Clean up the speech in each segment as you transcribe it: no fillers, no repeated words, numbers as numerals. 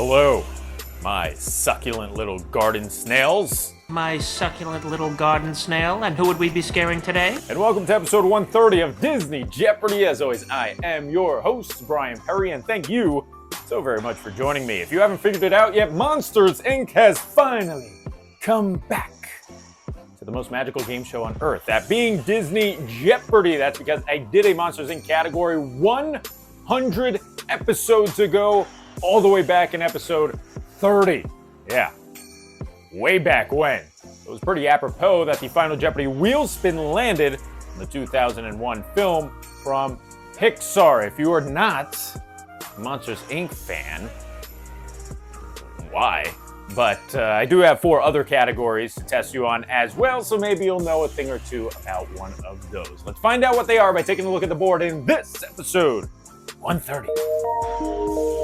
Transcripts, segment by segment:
Hello, my succulent little garden snails. My succulent little garden snail, and who would we be scaring today? And welcome to episode 130 of Disney Jeopardy! As always, I am your host, Bryan Perri, and thank you so very much for joining me. If you haven't figured it out yet, Monsters, Inc. has finally come back to the most magical game show on Earth, that being Disney Jeopardy! That's because I did a Monsters, Inc. category 100 episodes ago, all the way back in episode 30. Yeah. Way back when. It was pretty apropos that the final Jeopardy wheel spin landed in the 2001 film from Pixar. If you are not a Monsters, Inc. fan, why? But I do have 4 other categories to test you on as well, so maybe you'll know a thing or two about one of those. Let's find out what they are by taking a look at the board in this episode 130.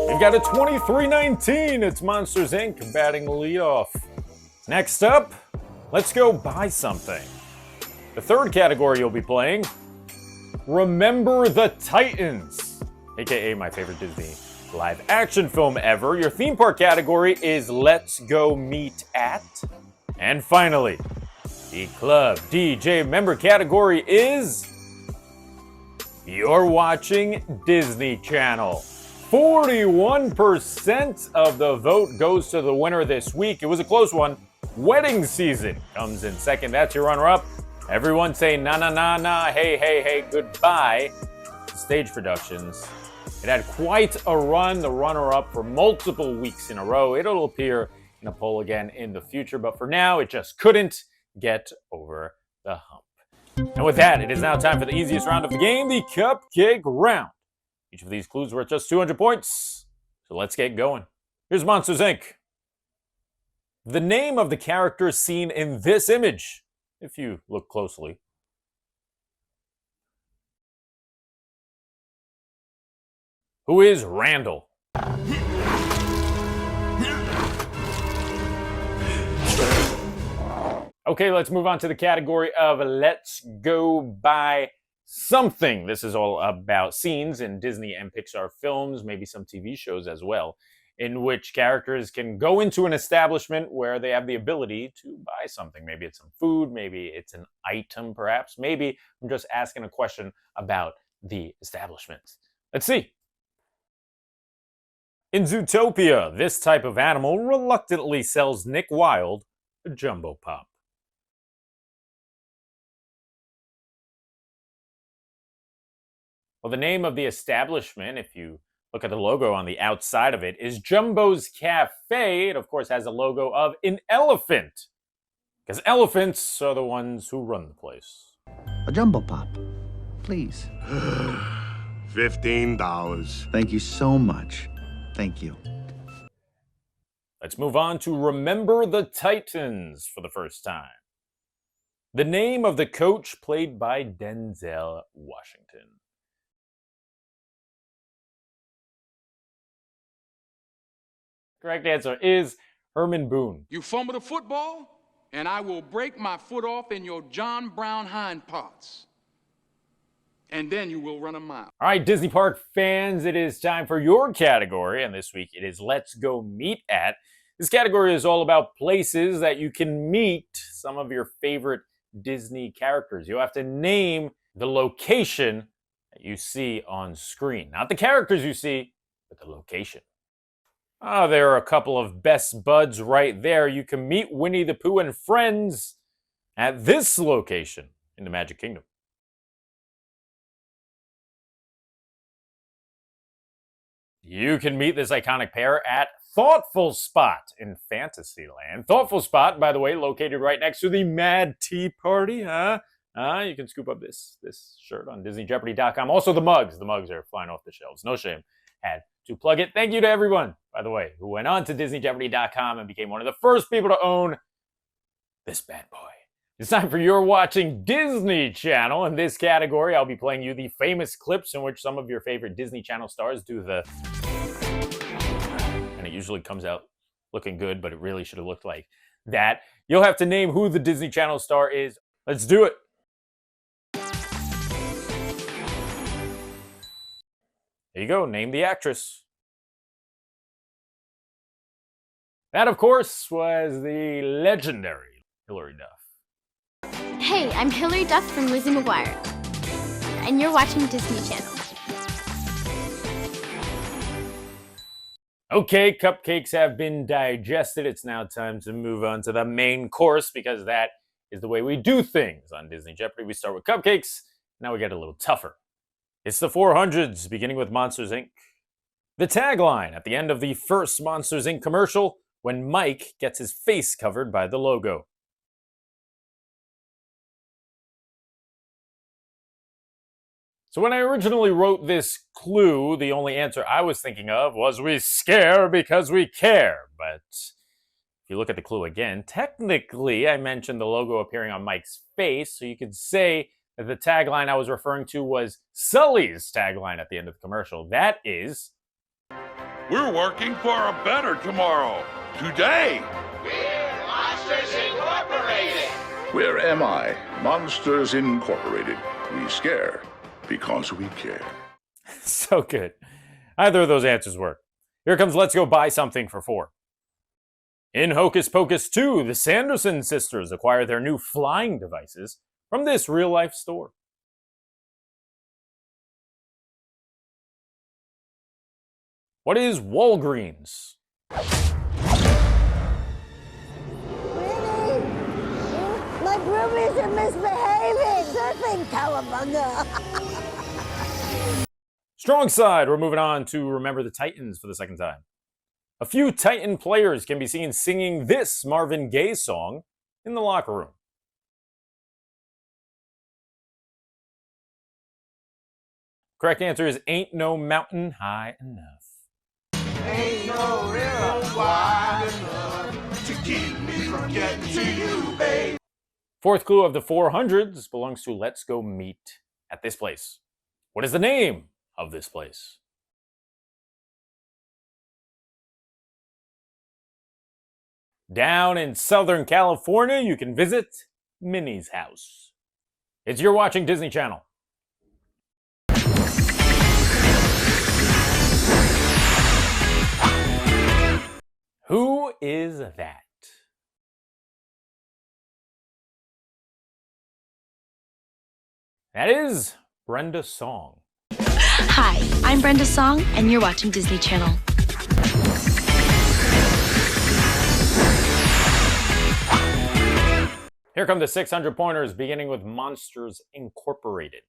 We've got a 23-19. It's Monsters, Inc. batting leadoff. Next up, let's go buy something. The third category you'll be playing, Remember the Titans, aka my favorite Disney live action film ever. Your theme park category is Let's Go Meet At. And finally, the club DJ member category is You're Watching Disney Channel. 41% of the vote goes to the winner this week. It was a close one. Wedding Season comes in second. That's your runner-up. Everyone say na na na na, hey hey hey, goodbye. Stage Productions. It had quite a run, the runner-up for multiple weeks in a row. It'll appear in a poll again in the future, but for now, it just couldn't get over the hump. And with that, it is now time for the easiest round of the game, the Cupcake Round. Each of these clues worth just 200 points, so let's get going. Here's Monsters, Inc. The name of the character seen in this image, if you look closely. Who is Randall? Okay, let's move on to the category of Let's Go Buy Something. This is all about scenes in Disney and Pixar films, maybe some TV shows as well, in which characters can go into an establishment where they have the ability to buy something. Maybe it's some food, maybe it's an item perhaps, maybe I'm just asking a question about the establishment. Let's see. In Zootopia, this type of animal reluctantly sells Nick Wilde a Jumbo Pop. Well, the name of the establishment, if you look at the logo on the outside of it, is Jumbo's Cafe. It, of course, has a logo of an elephant, because elephants are the ones who run the place. A Jumbo Pop, please. $15. Thank you so much. Thank you. Let's move on to Remember the Titans for the first time. The name of the coach played by Denzel Washington. Correct answer is Herman Boone. You fumble the football, and I will break my foot off in your John Brown hind parts. And then you will run a mile. All right, Disney Park fans, it is time for your category, and this week it is Let's Go Meet At. This category is all about places that you can meet some of your favorite Disney characters. You have to name the location that you see on screen. Not the characters you see, but the location. Oh, there are a couple of best buds right there. You can meet Winnie the Pooh and friends at this location in the Magic Kingdom. You can meet this iconic pair at Thoughtful Spot in Fantasyland. Thoughtful Spot, by the way, located right next to the Mad Tea Party. You can scoop up this shirt on DisneyJeopardy.com. Also the mugs. The mugs are flying off the shelves. No shame. Had to plug it. Thank you to everyone, by the way, who went on to DisneyJeopardy.com and became one of the first people to own this bad boy. It's time for You're Watching Disney Channel. In this category, I'll be playing you the famous clips in which some of your favorite Disney Channel stars do the... And it usually comes out looking good, but it really should have looked like that. You'll have to name who the Disney Channel star is. Let's do it. There you go. Name the actress. That, of course, was the legendary Hilary Duff. Hey, I'm Hilary Duff from Lizzie McGuire, and you're watching Disney Channel. Okay, cupcakes have been digested. It's now time to move on to the main course because that is the way we do things on Disney Jeopardy. We start with cupcakes. Now we get a little tougher. It's the 400s, beginning with Monsters, Inc. The tagline at the end of the first Monsters, Inc. commercial when Mike gets his face covered by the logo. So when I originally wrote this clue, the only answer I was thinking of was we scare because we care. But if you look at the clue again, technically I mentioned the logo appearing on Mike's face, so you could say that the tagline I was referring to was Sully's tagline at the end of the commercial. That is, we're working for a better tomorrow. Today. We're Monsters Incorporated. Where am I? Monsters Incorporated. We scare because we care. So good. Either of those answers work. Here comes Let's Go Buy Something for 4. In Hocus Pocus 2, the Sanderson sisters acquire their new flying devices from this real-life store. What is Walgreens? Really? My groupies are misbehaving. Surfing cowabunga. Strong side, we're moving on to Remember the Titans for the second time. A few Titan players can be seen singing this Marvin Gaye song in the locker room. Correct answer is Ain't No Mountain High Enough. Ain't no river wide enough to keep me from getting to you, babe. Fourth clue of the 400s belongs to Let's Go Meet at this place. What is the name of this place? Down in Southern California, you can visit Minnie's house. It's You're Watching Disney Channel. Who is that? That is Brenda Song. Hi, I'm Brenda Song, and you're watching Disney Channel. Here come the 600 pointers, beginning with Monsters Incorporated.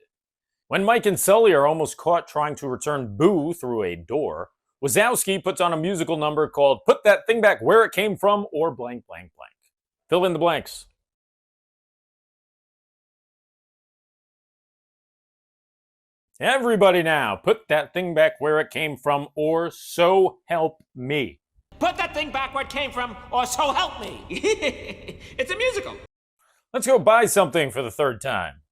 When Mike and Sully are almost caught trying to return Boo through a door, Wazowski puts on a musical number called Put That Thing Back Where It Came From or blank, blank, blank. Fill in the blanks. Everybody now, put that thing back where it came from or so help me. Put that thing back where it came from, or so help me. It's a musical. Let's go buy something for the third time.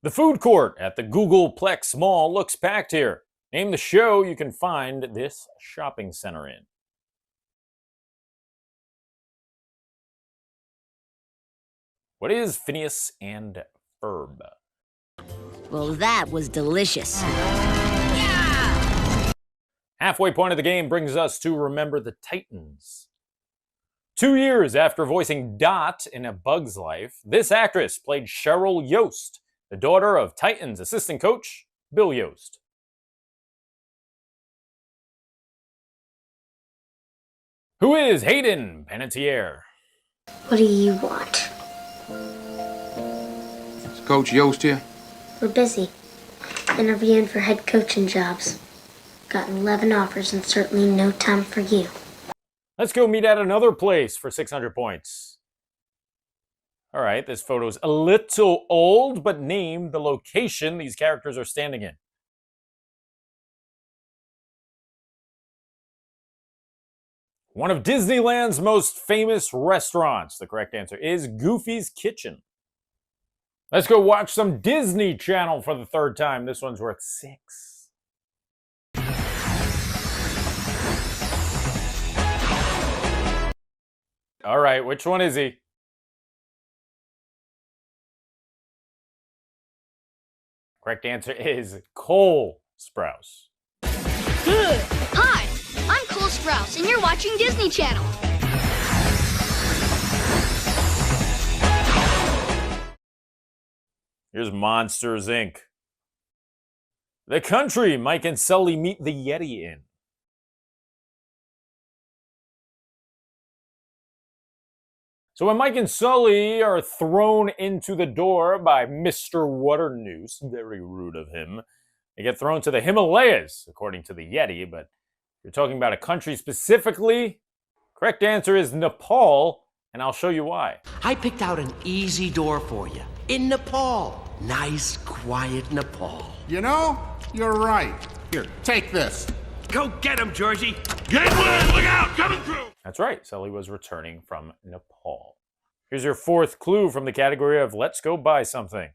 The food court at the Googleplex Mall looks packed here. Name the show you can find this shopping center in. What is Phineas and Ferb? Well, that was delicious. Halfway point of the game brings us to Remember the Titans. 2 years after voicing Dot in A Bug's Life, this actress played Cheryl Yost, the daughter of Titans assistant coach Bill Yost. Who is Hayden Panettiere? What do you want? Is Coach Yost here? We're busy. Interviewing for head coaching jobs. Got 11 offers and certainly no time for you. Let's go meet at another place for 600 points. All right, this photo's a little old, but name the location these characters are standing in. One of Disneyland's most famous restaurants. The correct answer is Goofy's Kitchen. Let's go watch some Disney Channel for the third time. This one's worth 6. All right, which one is he? Correct answer is Cole Sprouse. Hi, I'm Cole Sprouse, and you're watching Disney Channel. Here's Monsters, Inc. The country Mike and Sully meet the Yeti in. So when Mike and Sully are thrown into the door by Mr. Waternoose, very rude of him, they get thrown to the Himalayas, according to the Yeti, but if you're talking about a country specifically, correct answer is Nepal, and I'll show you why. I picked out an easy door for you. In Nepal. Nice, quiet Nepal. You know, you're right. Here, take this. Go get him, Georgie. Gateway, look out, coming through! That's right, Sully was returning from Nepal. Here's your fourth clue from the category of Let's Go Buy Something.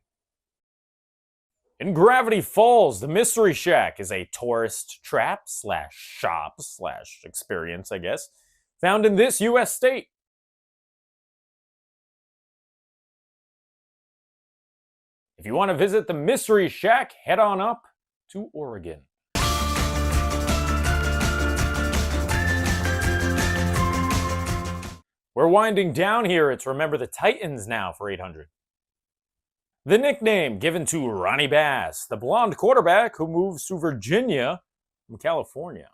In Gravity Falls, the Mystery Shack is a tourist trap / shop / experience, I guess, found in this U.S. state. If you want to visit the Mystery Shack, head on up to Oregon. We're winding down here. It's Remember the Titans now for 800. The nickname given to Ronnie Bass, the blonde quarterback who moves to Virginia from California.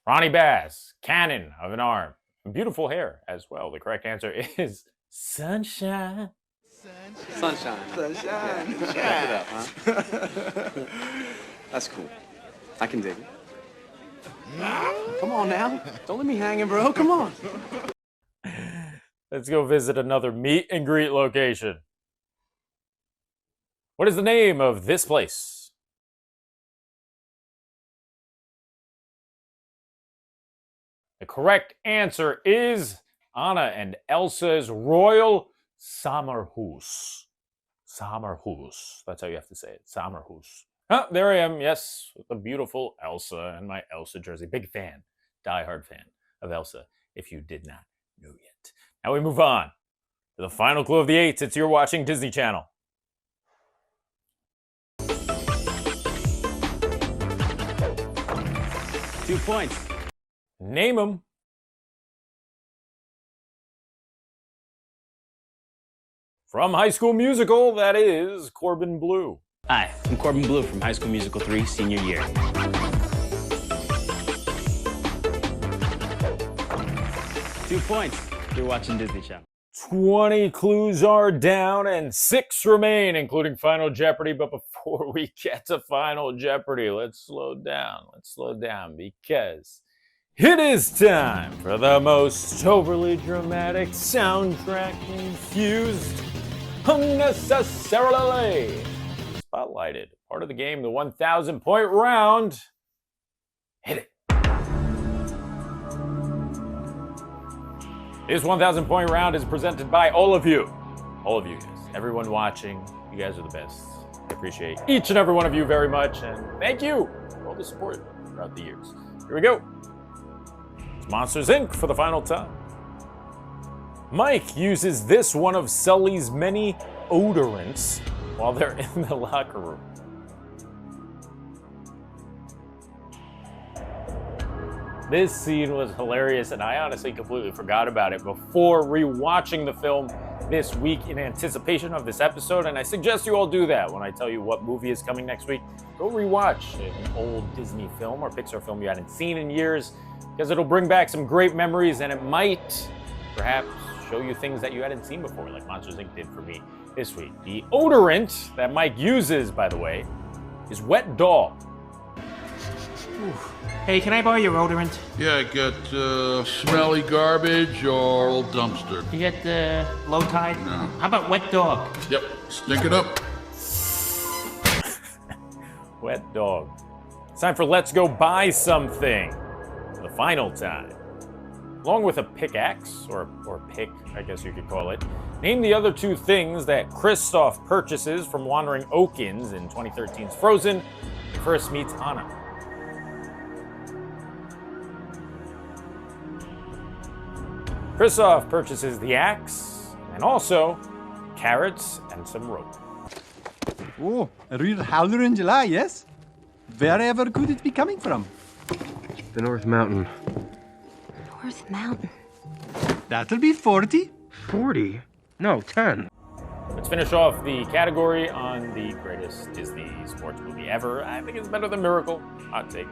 Ronnie Bass, cannon of an arm, and beautiful hair as well. The correct answer is Sunshine. Sunshine. Sunshine. Yeah. It up, huh? That's cool. I can dig it. Come on now. Don't let me hanging, bro. Come on. Let's go visit another meet and greet location. What is the name of this place? The correct answer is Anna and Elsa's Royal Sommerhus. Sommerhus. That's how you have to say it. Sommerhus. Oh, there I am. Yes, the beautiful Elsa and my Elsa jersey. Big fan, diehard fan of Elsa, if you did not know yet. Now we move on to the final clue of the 8 since you're watching Disney Channel. 2 points. Name them. From High School Musical, that is Corbin Blue. Hi, I'm Corbin Blue from High School Musical 3, senior year. 2 points. You're watching Disney Channel. 20 clues are down and 6 remain, including Final Jeopardy. But before we get to Final Jeopardy, let's slow down. Let's slow down because it is time for the most overly dramatic soundtrack-infused, unnecessarily spotlighted part of the game, the 1,000-point round. Hit it. This 1,000-point round is presented by all of you. All of you guys. Everyone watching, you guys are the best. I appreciate each and every one of you very much, and thank you for all the support throughout the years. Here we go. It's Monsters, Inc. for the final time. Mike uses this one of Sully's many odorants while they're in the locker room. This scene was hilarious, and I honestly completely forgot about it before rewatching the film this week in anticipation of this episode, and I suggest you all do that when I tell you what movie is coming next week. Go rewatch an old Disney film or Pixar film you hadn't seen in years, because it'll bring back some great memories, and it might perhaps show you things that you hadn't seen before, like Monsters, Inc. did for me this week. The odorant that Mike uses, by the way, is Wet Dog. Hey, can I borrow your odorant? Yeah, I got smelly garbage or old dumpster. You get low tide? No. How about wet dog? Yep, stink it up. Wet Dog. It's time for Let's Go Buy Something for the final time. Along with a pickaxe, or pick, I guess you could call it, name the other 2 things that Kristoff purchases from Wandering Oakins in 2013's Frozen when he first meets Anna. Kristoff purchases the axe and also carrots and some rope. Oh, a real howler in July, yes? Wherever could it be coming from? The North Mountain. North Mountain. That'll be 40. 40? No, 10. Let's finish off the category on the greatest Disney sports movie ever. I think it's better than Miracle. Hot take.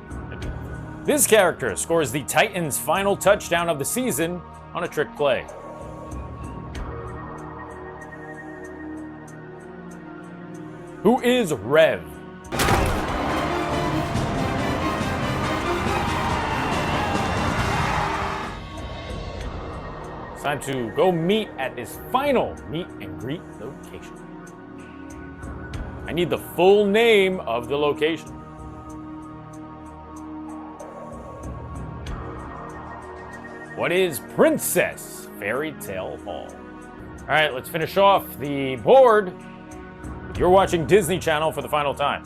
This character scores the Titans' final touchdown of the season on a trick play. Who is Rev? It's time to go meet at this final meet and greet location. I need the full name of the location. What is Princess Fairy Tale Hall? All right, let's finish off the board. You're watching Disney Channel for the final time.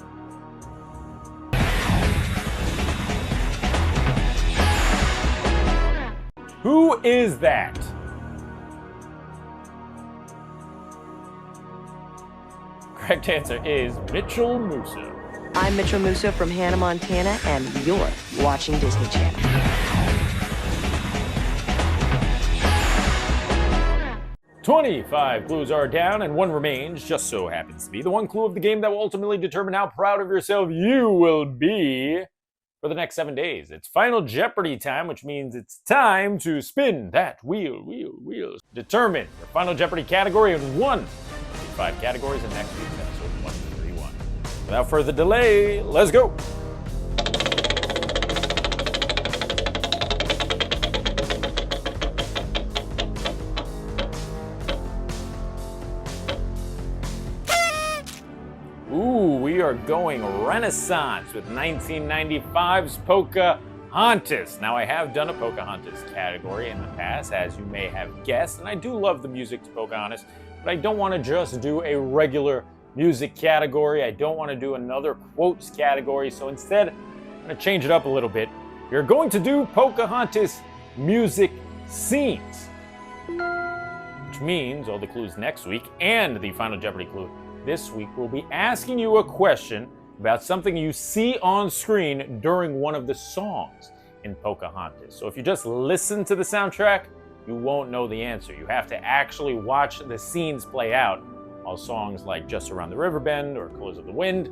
Who is that? Correct answer is Mitchell Musso. I'm Mitchell Musso from Hannah, Montana, and you're watching Disney Channel. 25 clues are down and one remains, just so happens to be the one clue of the game that will ultimately determine how proud of yourself you will be for the next 7 days. It's Final Jeopardy time, which means it's time to spin that wheel. Determine your Final Jeopardy category in one of the 5 categories in next week's episode 131. Without further delay, let's go. Ooh, we are going Renaissance with 1995's Pocahontas. Now, I have done a Pocahontas category in the past, as you may have guessed, and I do love the music to Pocahontas, but I don't want to just do a regular music category. I don't want to do another quotes category, so instead, I'm going to change it up a little bit. We're going to do Pocahontas music scenes, which means all the clues next week and the Final Jeopardy clue this week we'll be asking you a question about something you see on screen during one of the songs in Pocahontas. So if you just listen to the soundtrack, you won't know the answer. You have to actually watch the scenes play out while songs like Just Around the River Bend or Colors of the Wind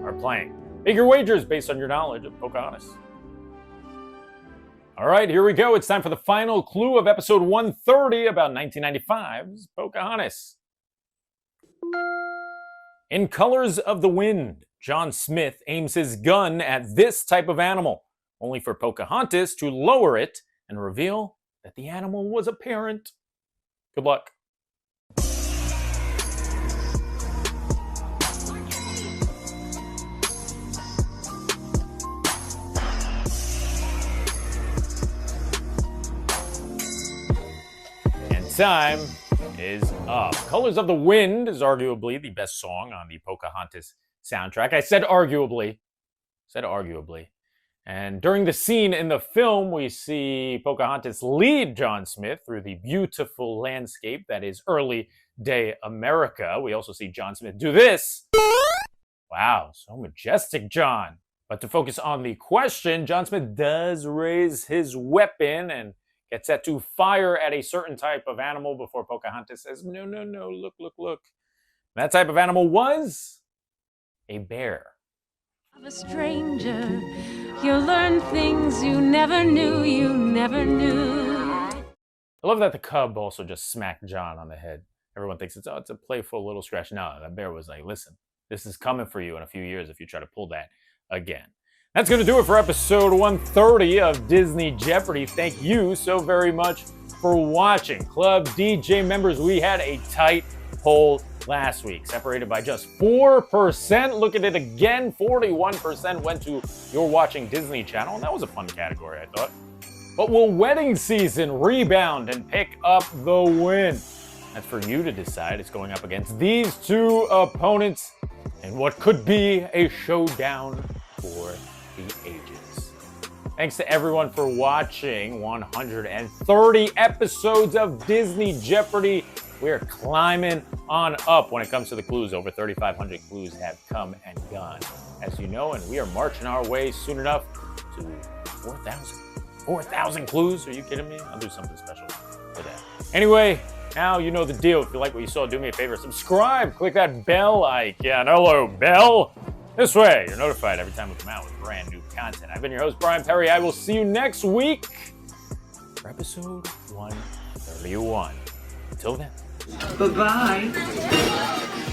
are playing. Make your wagers based on your knowledge of Pocahontas. All right, here we go. It's time for the final clue of episode 130 about 1995's Pocahontas. In Colors of the Wind, John Smith aims his gun at this type of animal, only for Pocahontas to lower it and reveal that the animal was a parent. Good luck. And time is up. Colors of the Wind is arguably the best song on the Pocahontas soundtrack. I said arguably. And during the scene in the film, we see Pocahontas lead John Smith through the beautiful landscape that is early day America. We also see John Smith do this. Wow, so majestic, John. But to focus on the question, John Smith does raise his weapon and gets set to fire at a certain type of animal before Pocahontas says, no, look. That type of animal was a bear. Of a stranger, you'll learn things you never knew. I love that the cub also just smacked John on the head. Everyone thinks it's a playful little scratch. No, that bear was like, listen, this is coming for you in a few years if you try to pull that again. That's going to do it for episode 130 of Disney Jeopardy. Thank you so very much for watching. Club DJ members, we had a tight poll last week, separated by just 4%. Look at it again, 41% went to You're Watching Disney Channel, and that was a fun category, I thought. But will wedding season rebound and pick up the win? That's for you to decide. It's going up against these two opponents in what could be a showdown for the ages. Thanks to everyone for watching 130 episodes of Disney Jeopardy. We're climbing on up when it comes to the clues. Over 3,500 clues have come and gone, as you know, and we are marching our way soon enough to 4,000. 4,000 clues? Are you kidding me? I'll do something special for that. Anyway, now you know the deal. If you like what you saw, do me a favor. Subscribe. Click that bell icon. Hello, bell. This way, you're notified every time we come out with brand new content. I've been your host, Bryan Perri. I will see you next week for episode 131. Until then. Bye-bye.